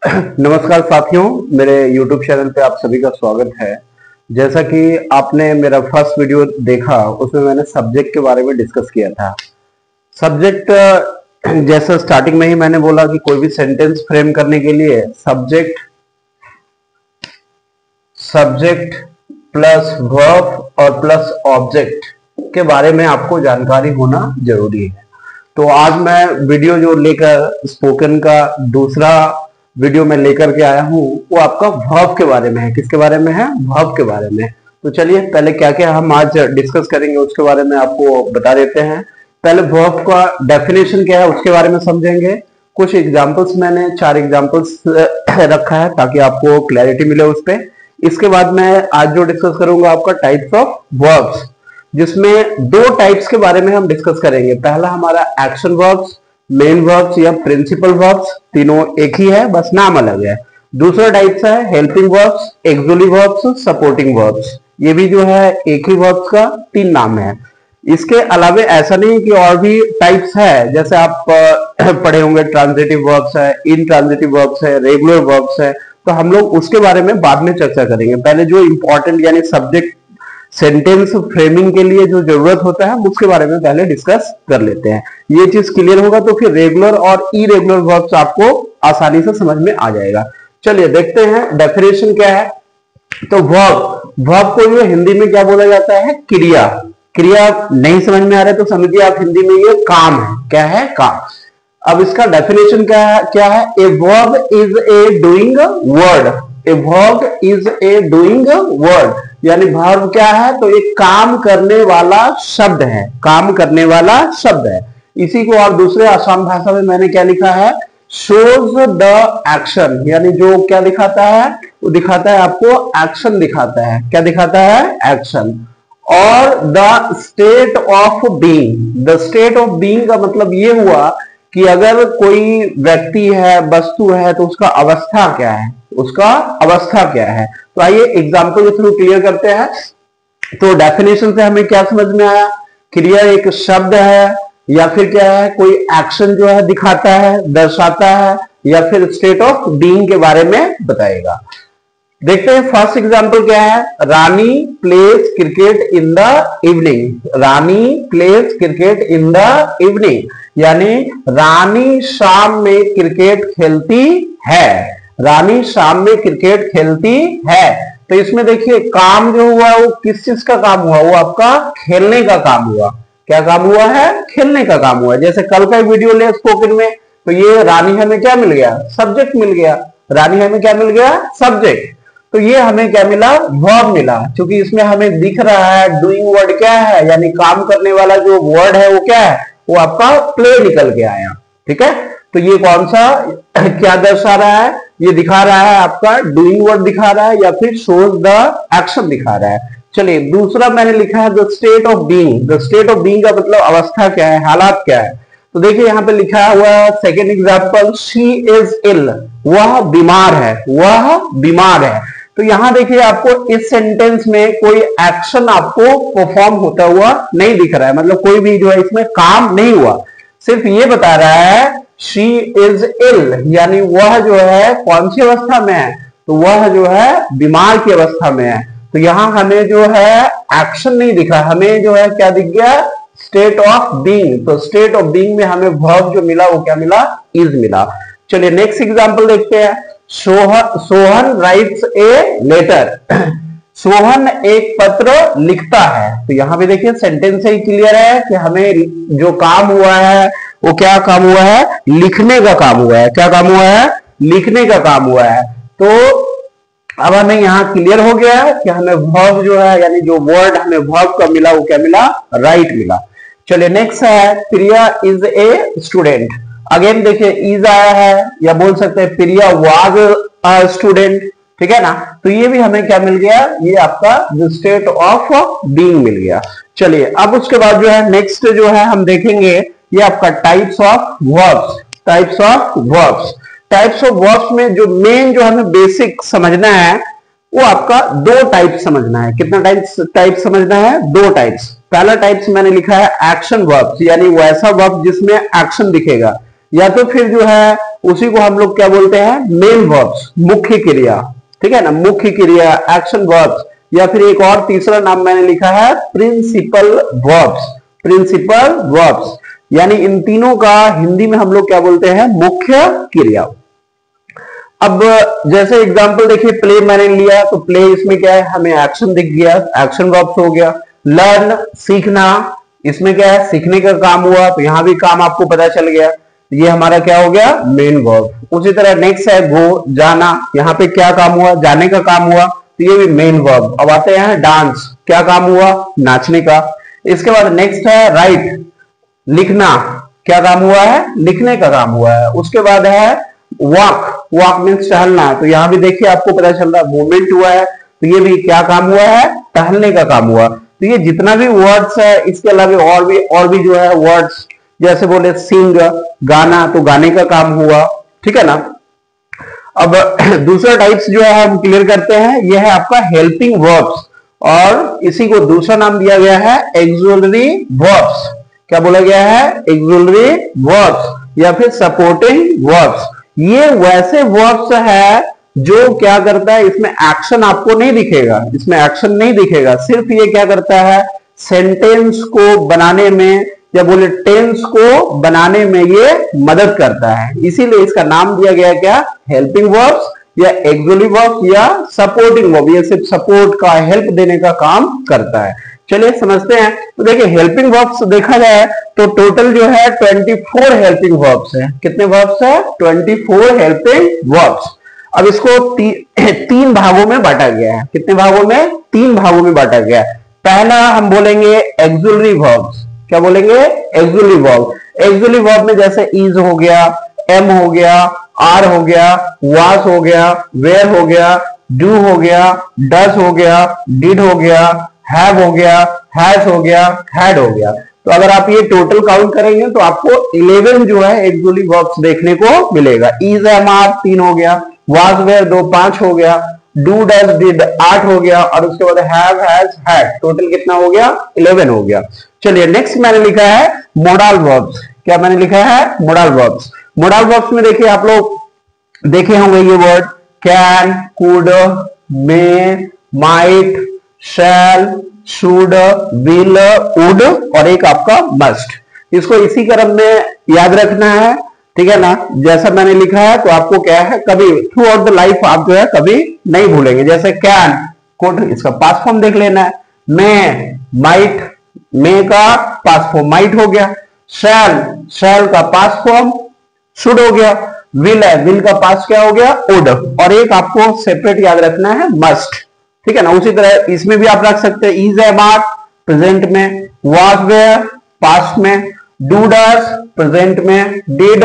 नमस्कार साथियों, मेरे YouTube चैनल पे आप सभी का स्वागत है। जैसा कि आपने मेरा फर्स्ट वीडियो देखा, उसमें मैंने सब्जेक्ट के बारे में डिस्कस किया था। सब्जेक्ट जैसा स्टार्टिंग में ही मैंने बोला कि कोई भी सेंटेंस फ्रेम करने के लिए सब्जेक्ट प्लस वर्ब और प्लस ऑब्जेक्ट के बारे में आपको जानकारी होना जरूरी है। तो आज मैं वीडियो जो लेकर स्पोकन का दूसरा वीडियो में लेकर के आया हूं, वो आपका वर्ब के बारे में है। किसके बारे में है? वर्ब के बारे में। तो चलिए पहले क्या क्या हम आज डिस्कस करेंगे उसके बारे में आपको बता देते हैं। पहले वर्ब का डेफिनेशन क्या है उसके बारे में समझेंगे। कुछ एग्जांपल्स, मैंने 4 एग्जांपल्स रखा है ताकि आपको क्लैरिटी मिले उस पर। इसके बाद मैं आज जो डिस्कस करूंगा आपका टाइप्स ऑफ वर्ब्स, जिसमें 2 टाइप्स के बारे में हम डिस्कस करेंगे। पहला हमारा एक्शन वर्ब्स, मेन वर्ब्स या प्रिंसिपल वर्ब्स, तीनों एक ही है, बस नाम अलग है। दूसरा टाइप्स है helping verbs, actually verbs, supporting verbs. ये भी जो है एक ही वर्ब्स का 3 नाम है। इसके अलावा ऐसा नहीं कि और भी टाइप्स है, जैसे आप पढ़े होंगे ट्रांजिटिव वर्ब्स है, इनट्रांजिटिव वर्ब्स है, रेगुलर वर्ब्स है। तो हम लोग उसके बारे में बाद में चर्चा करेंगे। पहले जो इंपॉर्टेंट यानी सब्जेक्ट सेंटेंस फ्रेमिंग के लिए जो जरूरत होता है उसके बारे में पहले डिस्कस कर लेते हैं। ये चीज क्लियर होगा तो फिर रेगुलर और इरेगुलर वर्ब्स आपको आसानी से समझ में आ जाएगा। चलिए देखते हैं डेफिनेशन क्या है। तो वर्ब को ये हिंदी में क्या बोला जाता है? क्रिया। क्रिया नहीं समझ में आ रहा है तो समझिए आप हिंदी में ये काम है। क्या है? काम। अब इसका डेफिनेशन क्या है? A verb is a doing word. A verb is a doing word, यानी वर्ब क्या है? तो एक काम करने वाला शब्द है। काम करने वाला शब्द है। इसी को और दूसरे आसान भाषा में मैंने क्या लिखा है? शोज द एक्शन, यानी जो क्या दिखाता है? वो दिखाता है आपको एक्शन दिखाता है। क्या दिखाता है? एक्शन। और the state of being. The state of being का मतलब ये हुआ कि अगर कोई व्यक्ति है, वस्तु है, तो उसका अवस्था क्या है? उसका अवस्था क्या है? तो आइए एग्जाम्पल के थ्रू क्लियर करते हैं। तो डेफिनेशन से हमें क्या समझ में आया? क्रिया एक शब्द है या फिर क्या है? कोई एक्शन जो है दिखाता है, दर्शाता है, या फिर स्टेट ऑफ बीइंग के बारे में बताएगा। देखते हैं फर्स्ट एग्जांपल क्या है। Rani plays cricket in the evening. Rani plays cricket in the evening, यानी रानी शाम में क्रिकेट खेलती है। रानी शाम में क्रिकेट खेलती है। तो इसमें देखिए काम जो हुआ वो किस चीज का काम हुआ? वो आपका खेलने का काम हुआ। क्या काम हुआ है? खेलने का काम हुआ। जैसे कल का वीडियो ले स्पोकन में, तो ये रानी हमें क्या मिल गया? सब्जेक्ट मिल गया। रानी हमें क्या मिल गया? सब्जेक्ट। तो ये हमें क्या मिला? वर्ब मिला। क्योंकि इसमें हमें दिख रहा है डूइंग वर्ड क्या है, यानी काम करने वाला जो वर्ड है वो क्या है? वो आपका प्ले निकल के आया। ठीक है, तो ये कौन सा क्या दर्शा रहा है? ये दिखा रहा है आपका डूइंग वर्ड दिखा रहा है या फिर शोज द एक्शन दिखा रहा है। चलिए दूसरा मैंने लिखा है the state of being. The state of being का मतलब अवस्था क्या है, हालात क्या है। तो देखिए यहां पे लिखा हुआ है second example, she is ill. वह बीमार है। वह बीमार है। तो यहां देखिए आपको इस सेंटेंस में कोई एक्शन आपको परफॉर्म होता हुआ नहीं दिख रहा है, मतलब कोई भी जो है इसमें काम नहीं हुआ। सिर्फ ये बता रहा है शी इज इल, यानी वह जो है कौन सी अवस्था में है? तो वह जो है बीमार की अवस्था में है। तो यहां हमें जो है एक्शन नहीं दिखा, हमें जो है क्या दिख गया? State of being. तो स्टेट ऑफ बीइंग में हमें वर्ब जो मिला वो क्या मिला? इज मिला। चलिए नेक्स्ट एग्जांपल देखते हैं। Sohan writes a letter. Sohan एक पत्र लिखता है। तो यहां पे देखिए सेंटेंस से ही क्लियर है कि हमें जो काम हुआ है वो क्या काम हुआ है? लिखने का काम हुआ है। क्या काम हुआ है? लिखने का काम हुआ है। तो अब हमें यहां क्लियर हो गया है कि हमें वर्ब जो है, यानी जो वर्ड हमें वर्ब का मिला वो क्या मिला? राइट मिला। चलिए नेक्स्ट है प्रिया इज ए स्टूडेंट। अगेन देखिए इज आया है, या बोल सकते हैं प्रिया वाज अ स्टूडेंट। ठीक है ना, तो ये भी हमें क्या मिल गया? ये आपका जो स्टेट ऑफ बीइंग मिल गया। चलिए अब उसके बाद जो है नेक्स्ट जो है हम देखेंगे ये आपका types of verbs. Types of verbs. Types of verbs में जो मेन जो हमें बेसिक समझना है वो आपका 2 टाइप समझना है। कितना टाइप समझना है? 2 टाइप्स। पहला टाइप्स मैंने लिखा है एक्शन वर्ब्स, यानी वैसा वर्ब जिसमें एक्शन दिखेगा, या तो फिर जो है उसी को हम लोग क्या बोलते हैं, मेन वर्ब्स, मुख्य क्रिया, ठीक है ना, मुख्य क्रिया, एक्शन वर्ब्स, या फिर एक और तीसरा नाम मैंने लिखा है प्रिंसिपल वर्ब्स, प्रिंसिपल वर्ब्स, यानी इन तीनों का हिंदी में हम लोग क्या बोलते हैं, मुख्य क्रिया। अब जैसे एग्जांपल देखिए, प्ले मैंने लिया तो प्ले इसमें क्या है, हमें एक्शन दिख गया, एक्शन वर्ब्स हो गया। लर्न सीखना, इसमें क्या है, सीखने का काम हुआ, तो यहां भी काम आपको पता चल गया, ये हमारा क्या हो गया, मेन वर्ब। उसी तरह नेक्स्ट है गो, जाना, यहाँ पे क्या काम हुआ, जाने का काम हुआ, तो ये भी मेन वर्ब। अब आते हैं डांस, क्या काम हुआ, नाचने का। इसके बाद नेक्स्ट है राइट, लिखना, क्या काम हुआ है, लिखने का काम हुआ है। उसके बाद है वॉक, वॉक मीन्स टहलना, तो यहां भी देखिए आपको पता चल रहा है मूवमेंट हुआ है, तो ये भी क्या काम हुआ है, टहलने का काम हुआ। तो ये जितना भी वर्ड्स है, इसके अलावा और भी जो है वर्ड्स, जैसे बोले सिंग, गाना, तो गाने का काम हुआ, ठीक है ना। अब दूसरा टाइप्स जो है हम क्लियर करते हैं, यह है आपका हेल्पिंग वर्ब्स, और इसी को दूसरा नाम दिया गया है एक्सुलरी वर्ब्स। क्या बोला गया है, एक्सुलरी वर्ब्स या फिर सपोर्टिंग वर्ब्स। ये वैसे वर्ब्स है जो क्या करता है, इसमें एक्शन आपको नहीं दिखेगा, इसमें एक्शन नहीं दिखेगा, सिर्फ ये क्या करता है, सेंटेंस को बनाने में या बोले टेंस को बनाने में ये मदद करता है, इसीलिए इसका नाम दिया गया क्या, हेल्पिंग वर्ब्स या एक्सुलरी वर्ब्स या सपोर्टिंग वर्ब। ये सिर्फ सपोर्ट का, हेल्प देने का काम करता है। चलिए समझते हैं। तो देखिए हेल्पिंग वर्ब्स देखा जाए तो टोटल जो है 24 हेल्पिंग वर्ब्स है। कितने वर्ब्स है, 24 हेल्पिंग वर्ब्स। अब इसको तीन भागों में बांटा गया है। कितने भागों में, 3 भागों में बांटा गया है। पहला हम बोलेंगे एक्सुलरी वर्ब्स। क्या बोलेंगे, एक्सुलरी वर्ब। एक्सुलरी वर्ब में जैसे इज हो गया, एम हो गया, आर हो गया, वास हो गया, वेयर हो गया, डू हो गया, डस हो गया, डिड हो गया, हैव हो गया, हैज हो गया, हैड हो गया। तो अगर आप ये टोटल काउंट करेंगे तो आपको 11 जो है एक्सुलरी वर्ब्स देखने को मिलेगा। इज, एम, आर 3 हो गया, वाज, वेयर 2, 5 हो गया, डू, डज, डिड 8 हो गया, और उसके बाद हैव, हैज, हैड, टोटल कितना हो गया, 11 हो गया। चलिए नेक्स्ट मैंने लिखा है मोडल वर्ब्स। क्या मैंने लिखा है, मोडल वर्ब्स। मोडल वर्ब्स में देखिए आप लोग देखे होंगे ये word, can, could, may, might, shall, should, will, would, और एक आपका मस्ट। इसको इसी क्रम में याद रखना है, ठीक है ना। जैसा मैंने लिखा है तो आपको क्या है, कभी थ्रू आउट द लाइफ आप जो है कभी नहीं भूलेंगे। जैसे कैन, कुड, इसका पास्ट फॉर्म देख लेना है। मे, माइट, मे का पास्ट फॉर्म माइट हो गया। शैल, शैल का पास्ट फॉर्म शुड हो गया। विल है, विल का पास्ट क्या हो गया, वुड, और एक आपको सेपरेट याद रखना है मस्ट, ठीक है ना। उसी तरह इसमें भी आप रख सकते हैं इज, एम, आर प्रेजेंट में, वाज, वेयर पास्ट में, डू, डज प्रेजेंट में, डिड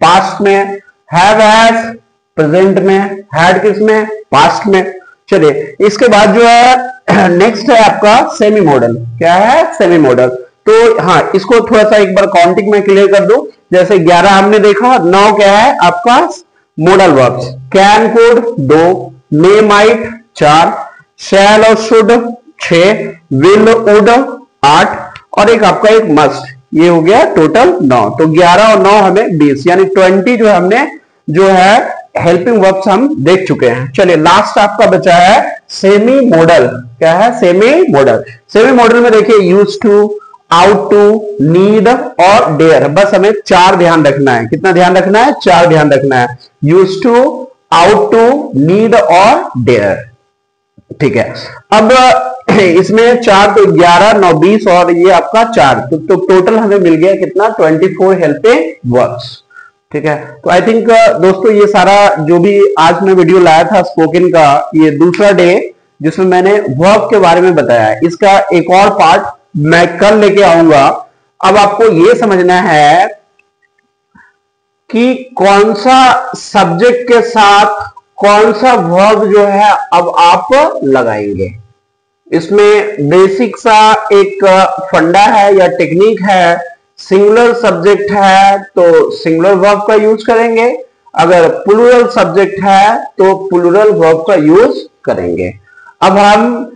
पास्ट में, हैव, हैज प्रेजेंट में, हैड किस में, पास्ट में। चलिए इसके बाद जो है नेक्स्ट है आपका सेमी मॉडल। क्या है, सेमी मॉडल। तो हाँ, इसको थोड़ा सा एक बार काउंटिंग में क्लियर कर दो। जैसे 11 हमने देखा, 9 क्या है आपका modal verbs. Can, could 2, may, might 4, शैल और शुड 6, विल, वुड 8, और एक आपका एक मस्ट। ये हो गया टोटल 9। तो 11 और 9 हमें 20, यानी 20 जो हमने जो है हेल्पिंग वर्ब्स हम देख चुके हैं। चलिए लास्ट आपका बचा है सेमी मॉडल। क्या है, सेमी मॉडल। सेमी मॉडल में देखिए use to, ought to, need और डेयर। बस हमें 4 ध्यान रखना है। कितना ध्यान रखना है, 4 ध्यान रखना है। Use to, ought to, need और डेयर, ठीक है। अब इसमें 4 तो 11, 9, 20 और ये आपका 4, तो टोटल हमें मिल गया कितना, 24 हेल्पिंग वर्ब्स, ठीक है। तो आई थिंक दोस्तों ये सारा जो भी आज मैं वीडियो लाया था स्पोकन का, ये दूसरा डे जिसमें मैंने वर्ब के बारे में बताया। इसका एक और पार्ट मैं कल लेके आऊंगा। अब आपको ये समझना है कि कौन सा सब्जेक्ट के साथ कौन सा वर्ब जो है अब आप लगाएंगे। इसमें बेसिक सा एक फंडा है या टेक्निक है। सिंगुलर सब्जेक्ट है तो सिंगुलर वर्ब का यूज करेंगे, अगर प्लूरल सब्जेक्ट है तो प्लूरल वर्ब का यूज करेंगे। अब हम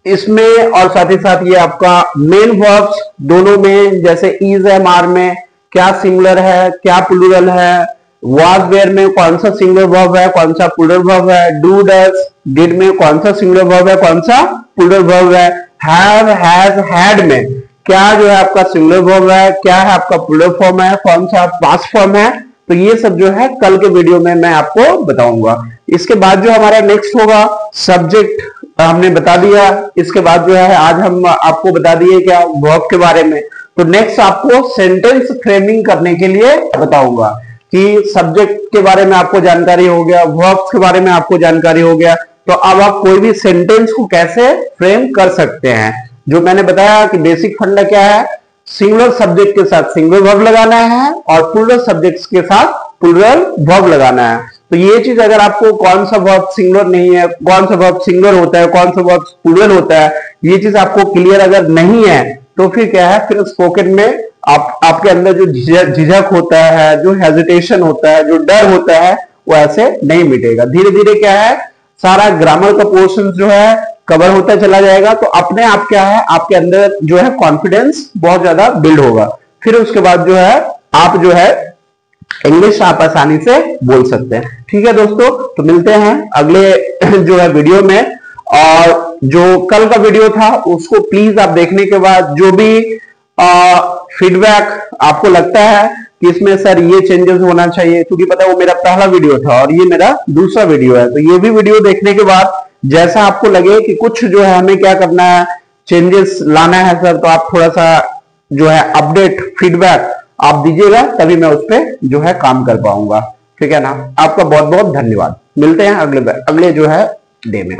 इसमें और साथ ही साथ ये आपका मेन वर्ब्स दोनों में, जैसे इज, एम, आर में क्या सिंगुलर है, क्या प्लूरल है, वाज वेयर में कौन सा सिंगुलर वर्ब है, कौन सा प्लूरल वर्ब है, डू डज डिड में कौन सा सिंगुलर वर्ब है, कौन सा प्लूरल वर्ब है, हैव हैज हैड में क्या जो है आपका सिंगुलर वर्ब है, क्या है आपका प्लूरल फॉर्म है, कौन सा पास्ट फॉर्म है। तो ये सब जो है कल के वीडियो में मैं आपको बताऊंगा। इसके बाद जो हमारा नेक्स्ट होगा सब्जेक्ट हमने बता दिया। इसके बाद जो है आज हम आपको बता दिए क्या वर्ब के बारे में। तो नेक्स्ट आपको सेंटेंस फ्रेमिंग करने के लिए बताऊंगा कि सब्जेक्ट के बारे में आपको जानकारी हो गया, वर्ब्स के बारे में आपको जानकारी हो गया, तो अब आप कोई भी सेंटेंस को कैसे फ्रेम कर सकते हैं। जो मैंने बताया कि बेसिक फंडा क्या है, सिंगुलर सब्जेक्ट के साथ सिंगुलर वर्ब लगाना है और प्लूरल सब्जेक्ट्स के साथ प्लूरल वर्ब लगाना है। तो ये चीज अगर आपको कौन सा वर्ब सिंगुलर नहीं है, कौन सा वर्ब सिंगुलर होता है, कौन सा वर्ब प्लूरल होता है, ये चीज आपको क्लियर अगर नहीं है तो फिर क्या है, फिर स्पोकन में आपके अंदर जो झिझक होता है, जो हेजिटेशन होता है, जो डर होता है, वो ऐसे नहीं मिटेगा। धीरे धीरे क्या है, सारा ग्रामर का पोर्शन जो है कवर होता चला जाएगा। तो अपने आप क्या है, आपके अंदर जो है कॉन्फिडेंस बहुत ज्यादा बिल्ड होगा। फिर उसके बाद जो है आप जो है इंग्लिश आप आसानी से बोल सकते हैं। ठीक है दोस्तों, तो मिलते हैं अगले जो है वीडियो में। और जो कल का वीडियो था उसको प्लीज आप देखने के बाद जो भी फीडबैक आपको लगता है कि इसमें सर ये चेंजेस होना चाहिए, क्योंकि पता है वो मेरा पहला वीडियो था और ये मेरा दूसरा वीडियो है, तो ये भी वीडियो देखने के बाद जैसा आपको लगे कि कुछ जो है हमें क्या करना है, चेंजेस लाना है सर, तो आप थोड़ा सा जो है अपडेट फीडबैक आप दीजिएगा, तभी मैं उस पर जो है काम कर पाऊंगा। ठीक है ना। आपका बहुत बहुत धन्यवाद। मिलते हैं अगले जो है डे में।